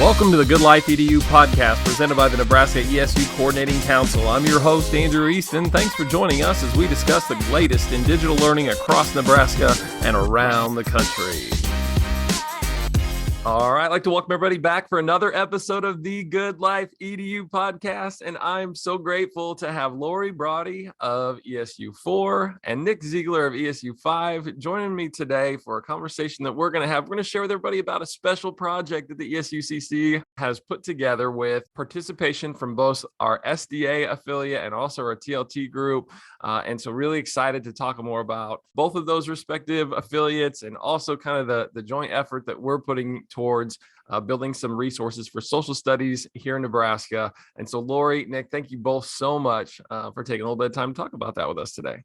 Welcome to the Good Life EDU podcast presented by the Nebraska ESU Coordinating Council. I'm your host, Andrew Easton. Thanks for joining us as we discuss the latest in digital learning across Nebraska and around the country. All right, I'd like to welcome everybody back for another episode of the Good Life EDU podcast, and I'm so grateful to have Lori Brody of ESU4 and Nick Ziegler of ESU5 joining me today for a conversation that we're going to have. We're going to share with everybody about a special project that the ESUCC has put together with participation from both our SDA affiliate and also our TLT group. And so really excited to talk more about both of those respective affiliates and also kind of the joint effort that we're putting towards building some resources for social studies here in Nebraska. And so Lori, Nick, thank you both so much for taking a little bit of time to talk about that with us today.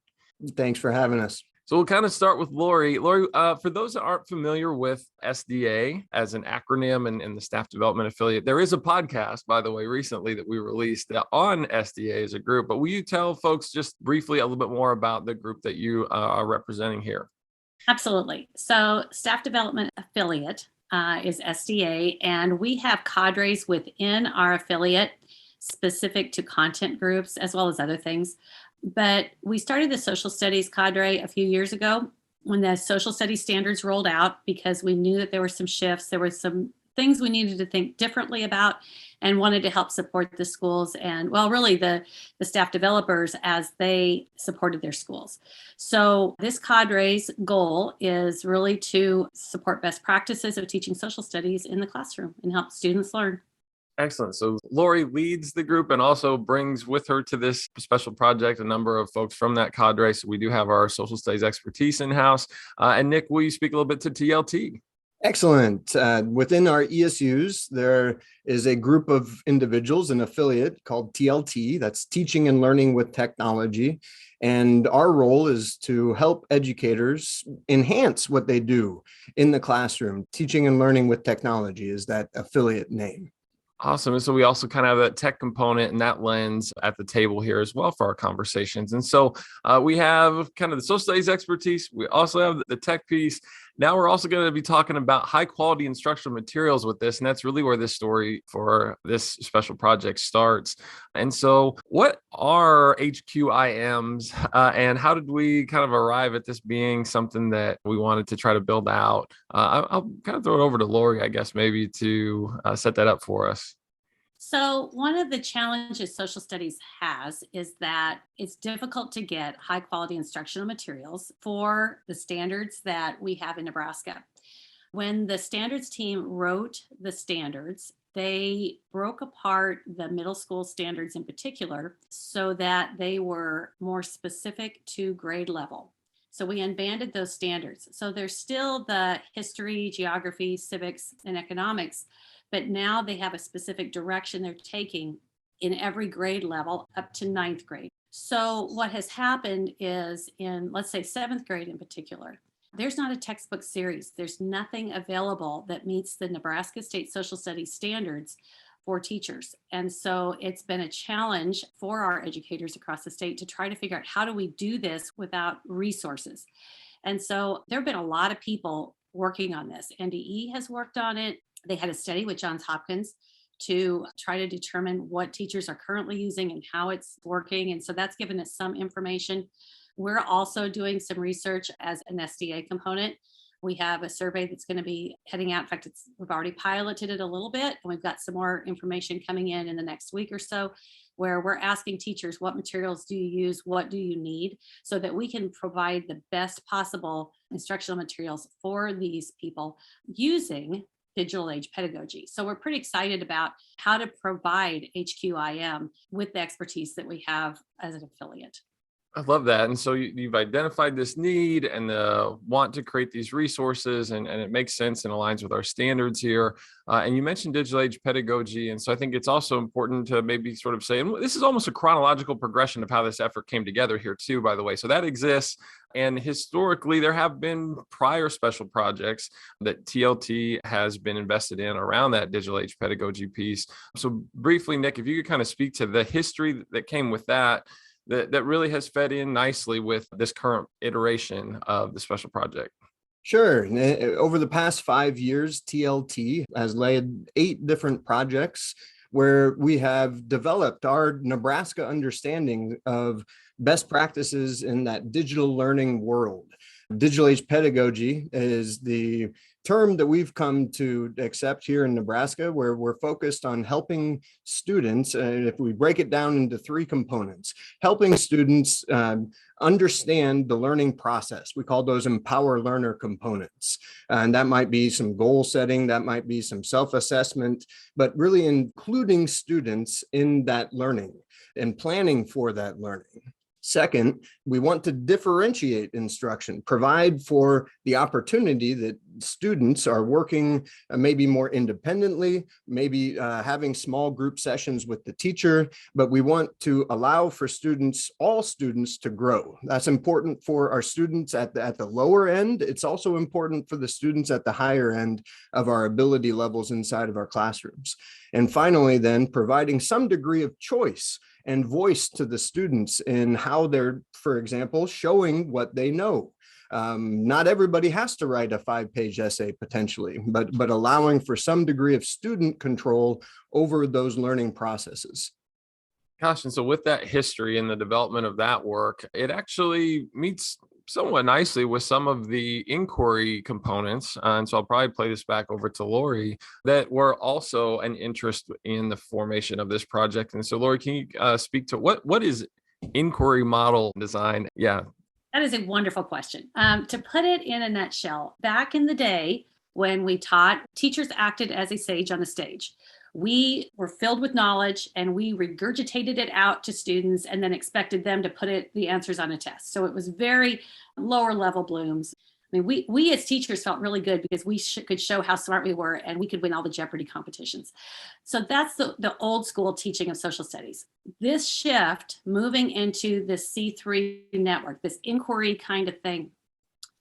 Thanks for having us. So we'll kind of start with Lori. Lori, for those that aren't familiar with SDA as an acronym and the staff development affiliate, there is a podcast, by the way, recently that we released on SDA as a group. But will you tell folks just briefly a little bit more about the group that you are representing here? Absolutely. So staff development affiliate is SDA, and we have cadres within our affiliate specific to content groups as well as other things. But we started the social studies cadre a few years ago when the social studies standards rolled out because we knew that there were some shifts, there were some things we needed to think differently about and wanted to help support the schools and, well, really the staff developers as they supported their schools. So this cadre's goal is really to support best practices of teaching social studies in the classroom and help students learn. Excellent. So Lori leads the group and also brings with her to this special project a number of folks from that cadre. So we do have our social studies expertise in-house. And Nick, will you speak a little bit to TLT? Excellent. Within our ESUs, there is a group of individuals, an affiliate called TLT, that's Teaching and Learning with Technology. And our role is to help educators enhance what they do in the classroom. Teaching and Learning with Technology is that affiliate name. Awesome. And so we also kind of have that tech component and that lens at the table here as well for our conversations. And so we have kind of the social studies expertise. We also have the tech piece. Now we're also going to be talking about high quality instructional materials with this. And that's really where this story for this special project starts. And so what are HQIMs and how did we kind of arrive at this being something that we wanted to try to build out? I'll kind of throw it over to Lori, I guess, maybe to set that up for us. So one of the challenges social studies has is that it's difficult to get high quality instructional materials for the standards that we have in Nebraska. When the standards team wrote the standards, they broke apart the middle school standards in particular so that they were more specific to grade level. So we unbanded those standards. So there's still the history, geography, civics, and economics, but now they have a specific direction they're taking in every grade level up to 9th grade. So what has happened is in, let's say, 7th grade in particular, there's not a textbook series. There's nothing available that meets the Nebraska State Social Studies standards for teachers. And so it's been a challenge for our educators across the state to try to figure out how do we do this without resources. And so there have been a lot of people working on this. NDE has worked on it. They had a study with Johns Hopkins to try to determine what teachers are currently using and how it's working. And so that's given us some information. We're also doing some research as an SDA component. We have a survey that's going to be heading out. In fact, we've already piloted it a little bit, and we've got some more information coming in the next week or so, where we're asking teachers, what materials do you use? What do you need? So that we can provide the best possible instructional materials for these people using digital age pedagogy. So we're pretty excited about how to provide HQIM with the expertise that we have as an affiliate. I love that. And so you've identified this need and the want to create these resources, and it makes sense and aligns with our standards here. And you mentioned digital age pedagogy. And so I think it's also important to maybe sort of say, and this is almost a chronological progression of how this effort came together here too, by the way. So that exists. And historically, there have been prior special projects that TLT has been invested in around that digital age pedagogy piece. So briefly, Nick, if you could kind of speak to the history that came with that really has fed in nicely with this current iteration of the special project. Sure. Over the past 5 years, TLT has led 8 different projects where we have developed our Nebraska understanding of best practices in that digital learning world. Digital age pedagogy is the term that we've come to accept here in Nebraska, where we're focused on helping students. If we break it down into 3 components, helping students understand the learning process. We call those empower learner components. And that might be some goal setting, that might be some self-assessment, but really including students in that learning and planning for that learning. Second, we want to differentiate instruction, provide for the opportunity that students are working maybe more independently, maybe having small group sessions with the teacher, but we want to allow for students, all students, to grow. That's important for our students at the lower end. It's also important for the students at the higher end of our ability levels inside of our classrooms. And finally, then, providing some degree of choice and voice to the students in how they're, for example, showing what they know. Not everybody has to write a 5-page essay potentially, but allowing for some degree of student control over those learning processes. Gosh, and so with that history and the development of that work, it actually meets somewhat nicely with some of the inquiry components. And so I'll probably play this back over to Lori, that were also an interest in the formation of this project. And so Lori, can you speak to what is inquiry model design? Yeah. That is a wonderful question. To put it in a nutshell, back in the day when we taught, teachers acted as a sage on the stage. We were filled with knowledge and we regurgitated it out to students and then expected them to put the answers on a test. So it was very lower level blooms. I mean, we as teachers felt really good because we could show how smart we were and we could win all the Jeopardy competitions. So that's the old school teaching of social studies. This shift, moving into the C3 network, this inquiry kind of thing,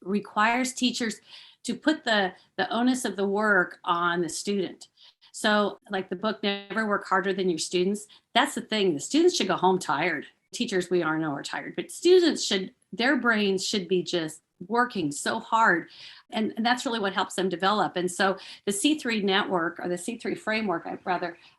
requires teachers to put the onus of the work on the student. So like the book, Never Work Harder Than Your Students, that's the thing. The students should go home tired. Teachers, we all know, are tired, but students their brains should be just working so hard. And that's really what helps them develop. And so the C3 network, or the C3 framework,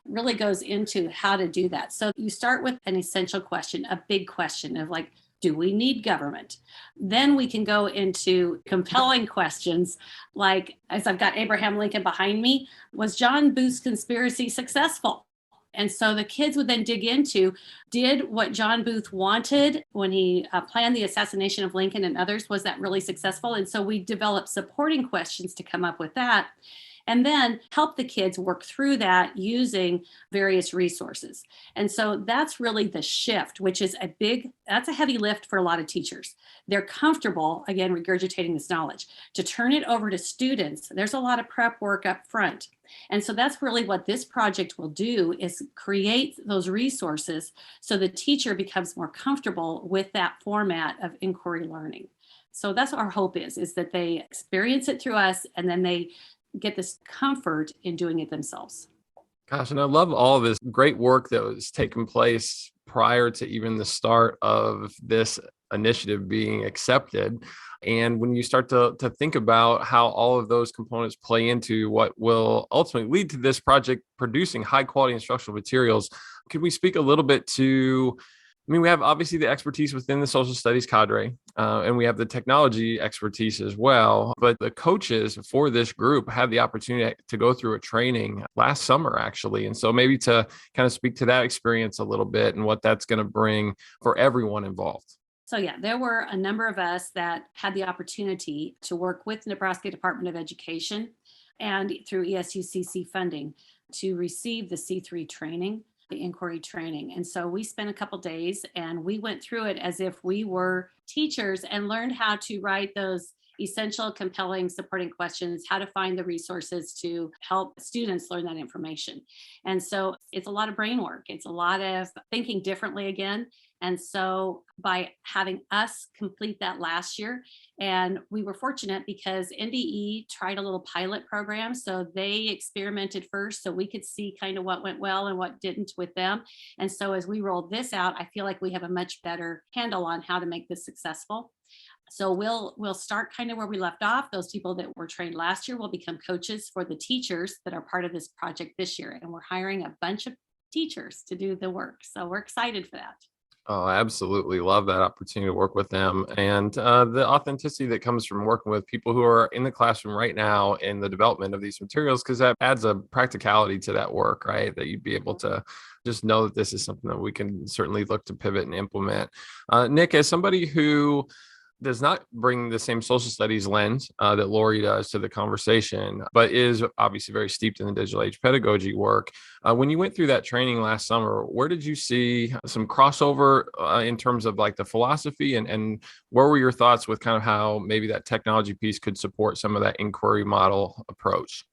really goes into how to do that. So you start with an essential question, a big question of like, do we need government? Then we can go into compelling questions like, as I've got Abraham Lincoln behind me, was John Booth's conspiracy successful? And so the kids would then dig into, did what John Booth wanted when he planned the assassination of Lincoln and others, was that really successful? And so we developed supporting questions to come up with that. And then help the kids work through that using various resources. And so that's really the shift, which is that's a heavy lift for a lot of teachers. They're comfortable, again, regurgitating this knowledge. To turn it over to students, there's a lot of prep work up front. And so that's really what this project will do, is create those resources so the teacher becomes more comfortable with that format of inquiry learning. So that's what our hope is that they experience it through us and then they get this comfort in doing it themselves. Gosh, and I love all of this great work that was taking place prior to even the start of this initiative being accepted. And when you start to think about how all of those components play into what will ultimately lead to this project producing high quality instructional materials, could we speak a little bit to, we have obviously the expertise within the social studies cadre, and we have the technology expertise as well. But the coaches for this group had the opportunity to go through a training last summer, actually. And so maybe to kind of speak to that experience a little bit and what that's going to bring for everyone involved. So yeah, there were a number of us that had the opportunity to work with Nebraska Department of Education and through ESUCC funding to receive the C3 training, the inquiry training. And so we spent a couple days and we went through it as if we were teachers and learned how to write those essential, compelling, supporting questions, how to find the resources to help students learn that information. And so it's a lot of brain work. It's a lot of thinking differently again. And so by having us complete that last year, and we were fortunate because NDE tried a little pilot program. So they experimented first so we could see kind of what went well and what didn't with them. And so as we rolled this out, I feel like we have a much better handle on how to make this successful. So we'll start kind of where we left off. Those people that were trained last year will become coaches for the teachers that are part of this project this year. And we're hiring a bunch of teachers to do the work. So we're excited for that. Oh, I absolutely love that opportunity to work with them, and the authenticity that comes from working with people who are in the classroom right now in the development of these materials, because that adds a practicality to that work, right? That you'd be able to just know that this is something that we can certainly look to pivot and implement. Nick, as somebody who does not bring the same social studies lens that Lori does to the conversation, but is obviously very steeped in the digital age pedagogy work. When you went through that training last summer, where did you see some crossover in terms of like the philosophy, and where were your thoughts with kind of how maybe that technology piece could support some of that inquiry model approach?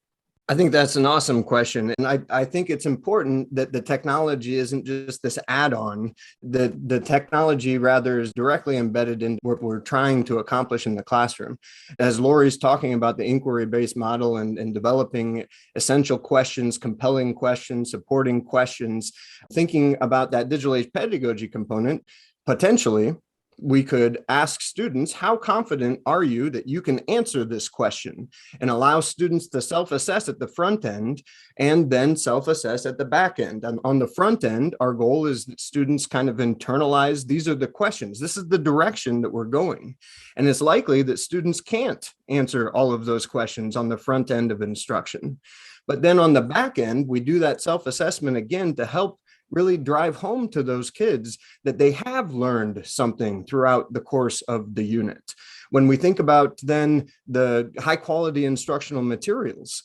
I think that's an awesome question. And I think it's important that the technology isn't just this add-on, that the technology rather is directly embedded in what we're trying to accomplish in the classroom. As Lori's talking about the inquiry-based model and developing essential questions, compelling questions, supporting questions, thinking about that digital age pedagogy component, potentially, we could ask students, how confident are you that you can answer this question, and allow students to self-assess at the front end and then self-assess at the back end. And on the front end, our goal is that students kind of internalize, these are the questions, this is the direction that we're going. And it's likely that students can't answer all of those questions on the front end of instruction. But then on the back end, we do that self-assessment again to help really drive home to those kids that they have learned something throughout the course of the unit. When we think about then the high quality instructional materials,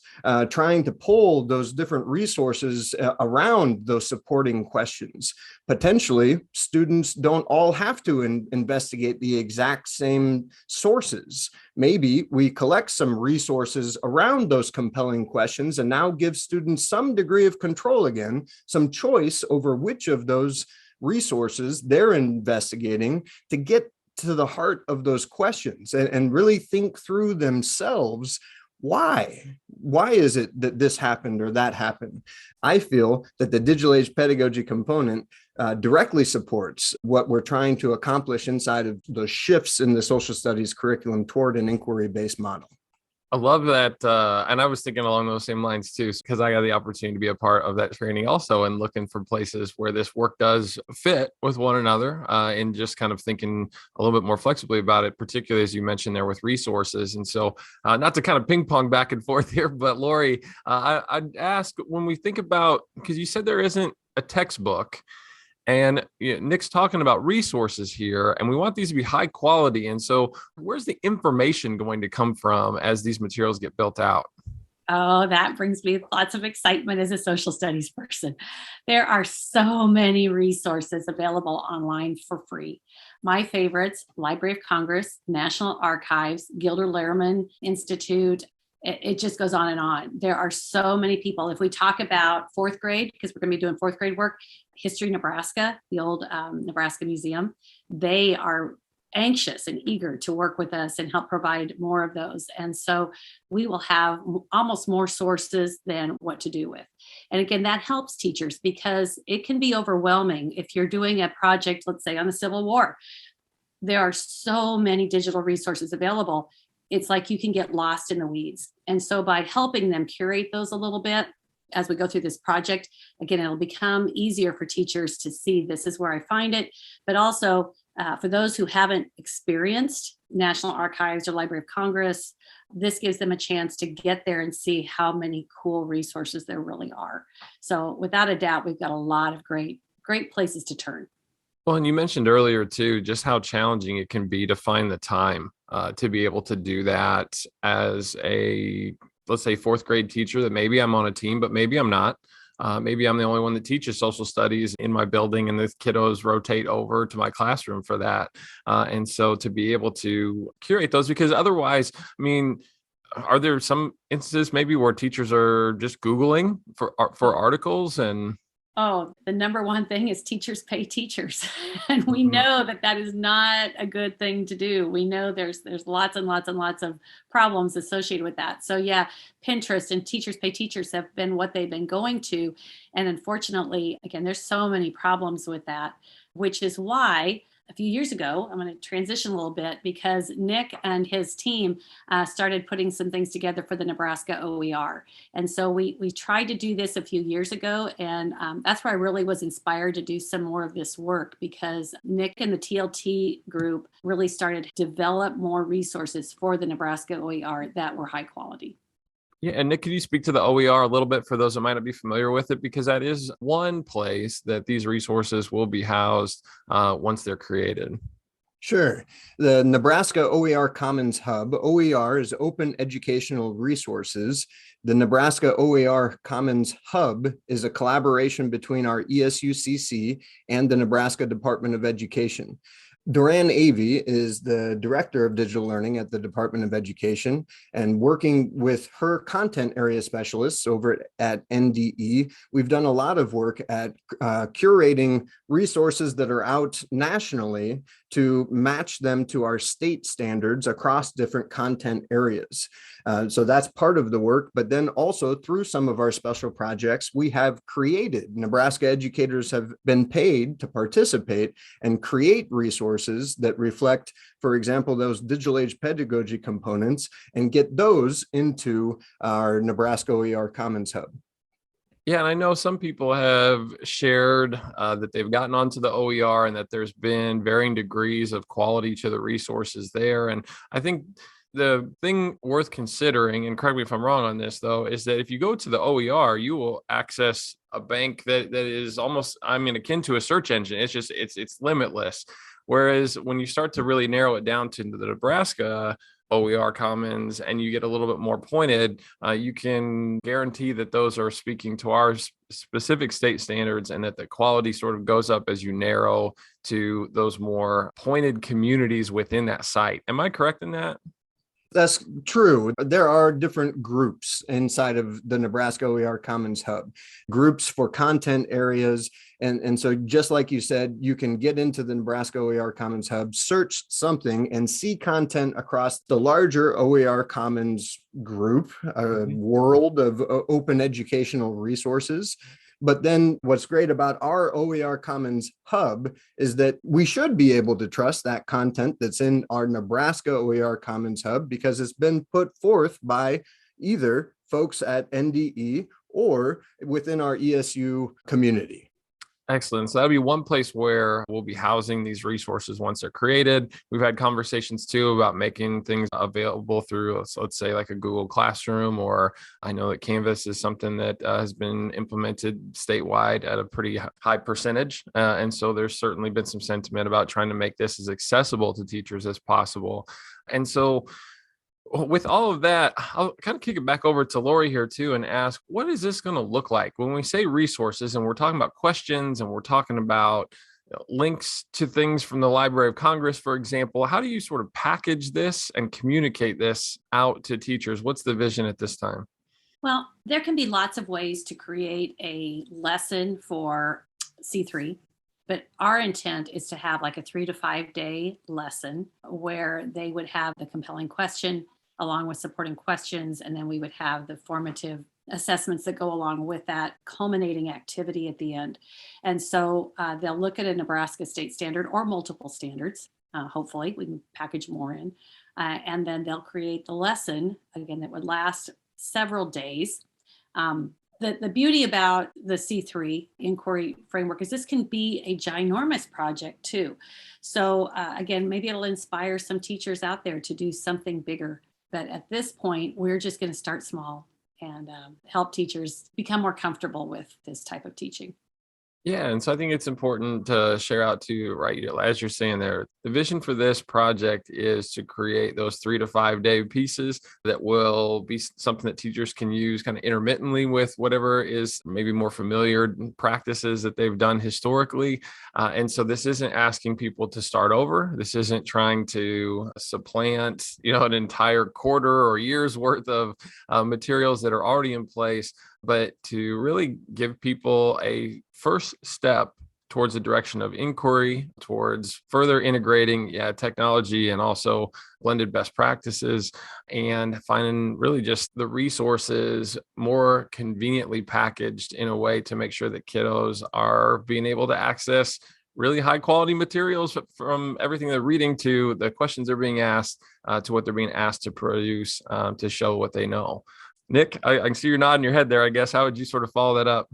trying to pull those different resources around those supporting questions, potentially students don't all have to investigate the exact same sources. Maybe we collect some resources around those compelling questions and now give students some degree of control again, some choice over which of those resources they're investigating to get to the heart of those questions and really think through themselves. Why is it that this happened or that happened? I feel that the digital age pedagogy component directly supports what we're trying to accomplish inside of those shifts in the social studies curriculum toward an inquiry-based model. I love that. And I was thinking along those same lines too, because I got the opportunity to be a part of that training also, and looking for places where this work does fit with one another, and just kind of thinking a little bit more flexibly about it, particularly as you mentioned there with resources. And so not to kind of ping pong back and forth here, but Lori, I'd ask, when we think about, because you said there isn't a textbook, and Nick's talking about resources here, and we want these to be high quality. And so where's the information going to come from as these materials get built out? Oh, that brings me lots of excitement as a social studies person. There are so many resources available online for free. My favorites: Library of Congress, National Archives, Gilder Lehrman Institute. It just goes on and on. There are so many people. If we talk about fourth grade, because we're going to be doing fourth grade work, History Nebraska, the old Nebraska Museum, they are anxious and eager to work with us and help provide more of those. And so we will have almost more sources than what to do with. And again, that helps teachers, because it can be overwhelming if you're doing a project, let's say on the Civil War. There are so many digital resources available. It's like you can get lost in the weeds. And so by helping them curate those a little bit as we go through this project, again, it'll become easier for teachers to see, this is where I find it. But also for those who haven't experienced National Archives or Library of Congress, this gives them a chance to get there and see how many cool resources there really are. So without a doubt, we've got a lot of great places to turn. Well, and you mentioned earlier too, just how challenging it can be to find the time to be able to do that as a, let's say, fourth grade teacher, that maybe I'm on a team, but maybe I'm not. Maybe I'm the only one that teaches social studies in my building, and the kiddos rotate over to my classroom for that. And so to be able to curate those, because otherwise, I mean, are there some instances maybe where teachers are just Googling for articles? And oh, the number one thing is teachers pay teachers. And we know that is not a good thing to do. We know there's lots and lots and lots of problems associated with that. So yeah, Pinterest and teachers pay teachers have been what they've been going to. And unfortunately, again, there's so many problems with that, which is why a few years ago, I'm going to transition a little bit because Nick and his team started putting some things together for the Nebraska OER. And so we tried to do this a few years ago. And that's where I really was inspired to do some more of this work, because Nick and the TLT group really started to develop more resources for the Nebraska OER that were high quality. Yeah, and Nick, can you speak to the OER a little bit for those that might not be familiar with it? Because that is one place that these resources will be housed once they're created. Sure. The Nebraska Oer Commons Hub, OER is Open Educational Resources. The Nebraska Oer Commons Hub is a collaboration between our ESUCC and the Nebraska Department of Education. Duran Avey is the director of digital learning at the Department of Education, and working with her content area specialists over at NDE, we've done a lot of work at curating resources that are out nationally to match them to our state standards across different content areas. So that's part of the work, but then also through some of our special projects, we have created, Nebraska educators have been paid to participate and create resources that reflect, for example, those digital age pedagogy components, and get those into our Nebraska Oer Commons Hub. Yeah, and I know some people have shared that they've gotten onto the OER and that there's been varying degrees of quality to the resources there. And I think the thing worth considering, and correct me if I'm wrong on this, though, is that if you go to the OER, you will access a bank that is almost, akin to a search engine. It's just, it's limitless. Whereas when you start to really narrow it down to the Nebraska OER Commons and you get a little bit more pointed, you can guarantee that those are speaking to our specific state standards, and that the quality sort of goes up as you narrow to those more pointed communities within that site. Am I correct in that? That's true. There are different groups inside of the Nebraska Oer Commons Hub, groups for content areas. And so just like you said, you can get into the Nebraska Oer Commons Hub, search something, and see content across the larger OER Commons group, world of open educational resources. But then what's great about our OER Commons Hub is that we should be able to trust that content that's in our Nebraska OER Commons Hub, because it's been put forth by either folks at NDE or within our ESU community. Excellent. So that'll be one place where we'll be housing these resources once they're created. We've had conversations too about making things available through, so let's say like a Google Classroom, or I know that Canvas is something that has been implemented statewide at a pretty high percentage. And so there's certainly been some sentiment about trying to make this as accessible to teachers as possible. And so with all of that, I'll kind of kick it back over to Lori here too and ask, what is this going to look like when we say resources and we're talking about questions and we're talking about links to things from the Library of Congress, for example? How do you sort of package this and communicate this out to teachers? What's the vision at this time? Well, there can be lots of ways to create a lesson for C3. But our intent is to have like a 3 to 5 day lesson where they would have the compelling question along with supporting questions. And then we would have the formative assessments that go along with that culminating activity at the end. And so they'll look at a Nebraska state standard or multiple standards. Hopefully we can package more in. And then they'll create the lesson, again, that would last several days. The beauty about the C3 inquiry framework is this can be a ginormous project too. So again, maybe it'll inspire some teachers out there to do something bigger. But at this point, we're just going to start small and help teachers become more comfortable with this type of teaching. Yeah, and so I think it's important to share out too, right? As you're saying there, the vision for this project is to create those 3 to 5 day pieces that will be something that teachers can use kind of intermittently with whatever is maybe more familiar practices that they've done historically. And so this isn't asking people to start over. This isn't trying to supplant, an entire quarter or year's worth of materials that are already in place, but to really give people a first step towards the direction of inquiry, towards further integrating technology and also blended best practices, and finding really just the resources more conveniently packaged in a way to make sure that kiddos are being able to access really high quality materials from everything they're reading to the questions they're being asked to what they're being asked to produce to show what they know. Nick, I can see you're nodding your head there, I guess. How would you sort of follow that up?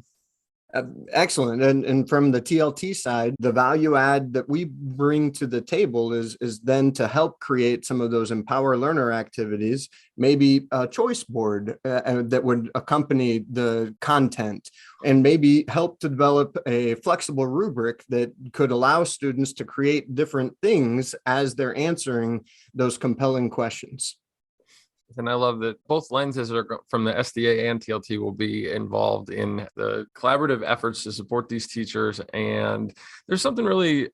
Excellent. And from the TLT side, the value add that we bring to the table is then to help create some of those empower learner activities, maybe a choice board that would accompany the content, and maybe help to develop a flexible rubric that could allow students to create different things as they're answering those compelling questions. And I love that both lenses from the SDA and TLT will be involved in the collaborative efforts to support these teachers. And there's something really,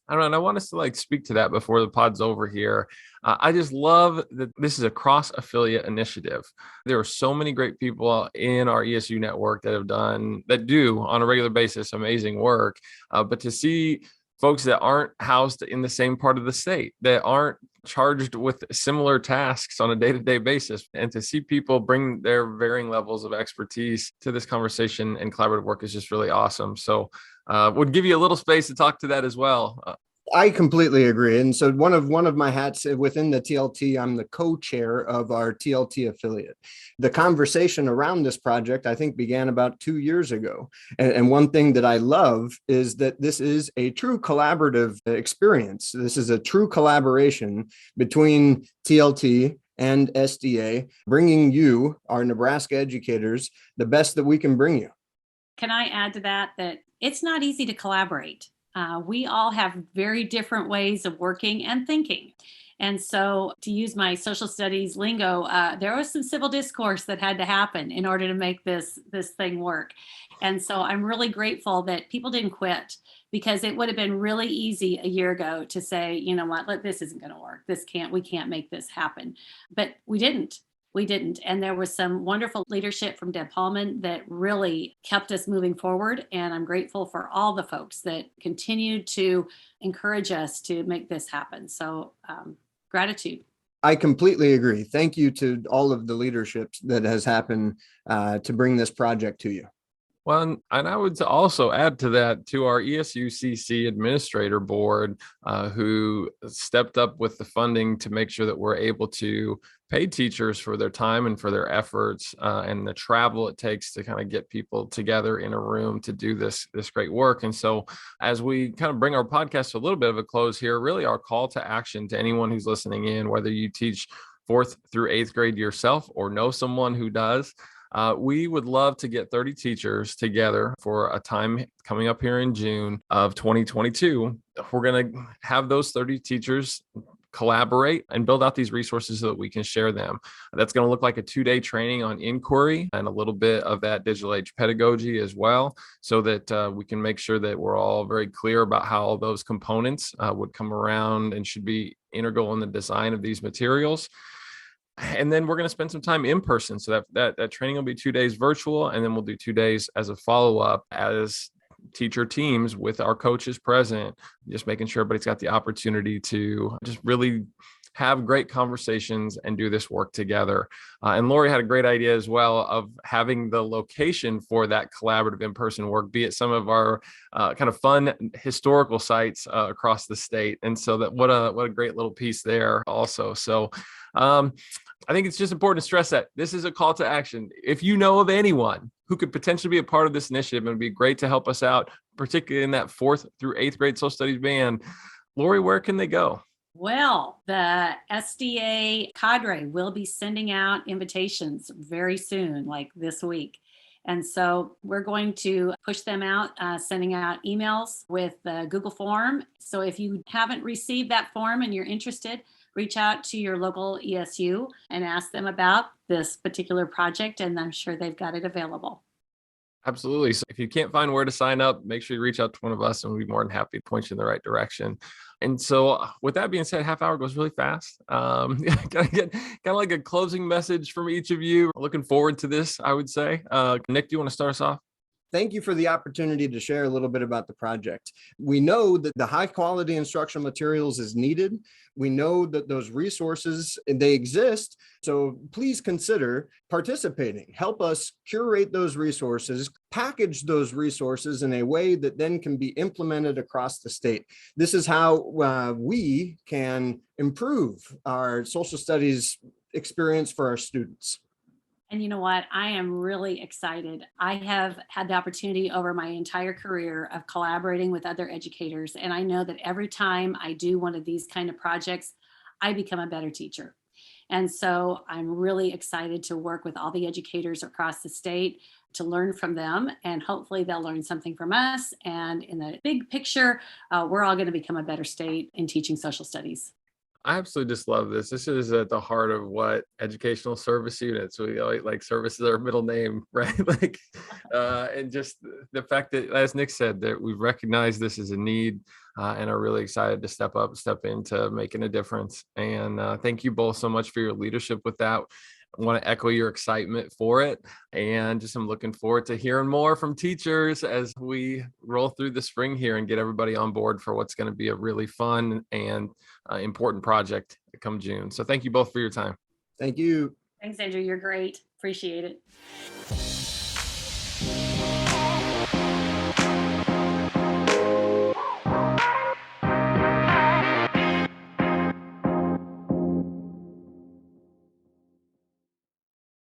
I don't know, and I want us to like speak to that before the pod's over here. I just love that this is a cross affiliate initiative. There are so many great people in our ESU network that do on a regular basis amazing work. But to see folks that aren't housed in the same part of the state, that aren't charged with similar tasks on a day-to-day basis, and to see people bring their varying levels of expertise to this conversation and collaborative work is just really awesome. So would give you a little space to talk to that as well. I completely agree. And so one of my hats within the TLT, I'm the co-chair of our TLT affiliate. The conversation around this project, I think, began about 2 years ago. And one thing that I love is that this is a true collaborative experience. This is a true collaboration between TLT and SDA, bringing you, our Nebraska educators, the best that we can bring you. Can I add to that it's not easy to collaborate. We all have very different ways of working and thinking. And so, to use my social studies lingo, there was some civil discourse that had to happen in order to make this thing work. And so I'm really grateful that people didn't quit, because it would have been really easy a year ago to say, you know what, this isn't going to work. We can't make this happen. But we didn't. And there was some wonderful leadership from Deb Hallman that really kept us moving forward. And I'm grateful for all the folks that continued to encourage us to make this happen. So gratitude. I completely agree. Thank you to all of the leadership that has happened to bring this project to you. Well, and I would also add to that to our ESUCC administrator board, who stepped up with the funding to make sure that we're able to pay teachers for their time and for their efforts and the travel it takes to kind of get people together in a room to do this great work. And so as we kind of bring our podcast to a little bit of a close here, really our call to action to anyone who's listening in, whether you teach 4th through 8th grade yourself or know someone who does, we would love to get 30 teachers together for a time coming up here in June of 2022. We're going to have those 30 teachers collaborate and build out these resources so that we can share them. That's going to look like a 2-day training on inquiry and a little bit of that digital age pedagogy as well, so that we can make sure that we're all very clear about how all those components would come around and should be integral in the design of these materials. And then we're going to spend some time in person. So that training will be 2 days virtual, and then we'll do 2 days as a follow-up as teacher teams with our coaches present, just making sure everybody's got the opportunity to just really have great conversations and do this work together. And Lori had a great idea as well of having the location for that collaborative in-person work, be it some of our kind of fun historical sites across the state. And so that what a great little piece there also. So I think it's just important to stress that this is a call to action. If you know of anyone who could potentially be a part of this initiative, it would be great to help us out, particularly in that 4th through 8th grade social studies band. Lori, where can they go? Well, the SDA Cadre will be sending out invitations very soon, like this week. And so we're going to push them out, sending out emails with the Google form. So if you haven't received that form and you're interested, reach out to your local ESU and ask them about this particular project, and I'm sure they've got it available. Absolutely. So if you can't find where to sign up, make sure you reach out to one of us and we'll be more than happy to point you in the right direction. And so with that being said, half hour goes really fast. Can I get kind of like a closing message from each of you? Looking forward to this, I would say. Nick, do you want to start us off? Thank you for the opportunity to share a little bit about the project. We know that the high quality instructional materials is needed. We know that those resources, they exist. So please consider participating. Help us curate those resources, package those resources in a way that then can be implemented across the state. This is how we can improve our social studies experience for our students. And you know what? I am really excited. I have had the opportunity over my entire career of collaborating with other educators. And I know that every time I do one of these kind of projects, I become a better teacher. And so I'm really excited to work with all the educators across the state to learn from them. And hopefully they'll learn something from us. And in the big picture, we're all going to become a better state in teaching social studies. I absolutely just love this. This is at the heart of what educational service units, we like service is our middle name, right? And just the fact that, as Nick said, that we've recognized this as a need and are really excited to step into making a difference. And thank you both so much for your leadership with that. I want to echo your excitement for it. And just I'm looking forward to hearing more from teachers as we roll through the spring here and get everybody on board for what's going to be a really fun and important project come June. So thank you both for your time. Thank you. Thanks, Andrew. You're great. Appreciate it.